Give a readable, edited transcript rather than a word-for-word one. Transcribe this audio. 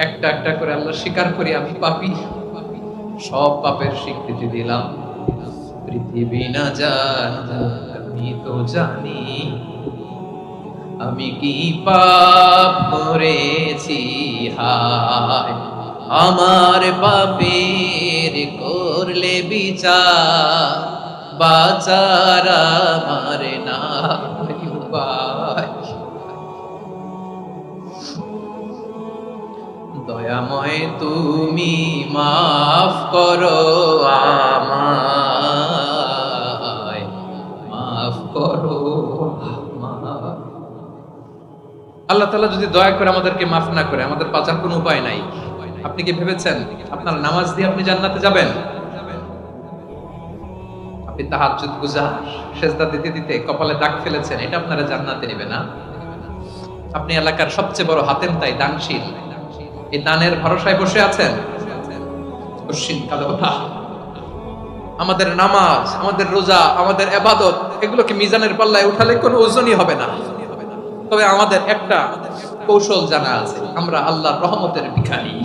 একটা একটা করে আল্লাহ স্বীকার করি আমি পাপী, সব পাপের স্বীকৃতি দিলাম। পৃথিবী না জানুক আমি তো জানি, আমি কি পাপ করেছি হায়, আমার পাপের করলে বিচার, বাচার আমার নাই উপায়। দয়াময় তুমি মাফ করো আমায়, মাফ করো আমায়। আল্লাহ তাআলা যদি দয়া করে আমাদেরকে মাফ না করে, আমাদের বাঁচার কোনো উপায় নাই। আপনি কি ভেবেছেন আপনার নামাজ দিয়ে আপনি জান্নাতে যাবেন? আপনি তাহাজ্জুদ গুজার, সেজদা দিতে দিতে কপালে দাগ ফেলেছেন, এটা আপনারা জান্নাতে নেবে না। আপনি এলাকার সবচেয়ে বড় হাতেম তাই দানশীল, এই দানের ভরসায় বসে আছেন, কশিন কালো ওঠা। আমাদের নামাজ, আমাদের রোজা, আমাদের ইবাদত, এগুলোকে মিজানের পাল্লায় উঠালে কোনো ওজনই হবে না। তবে আমাদের একটা কৌশল জানা আছে, আমরা আল্লাহর রহমতের ভিখারি।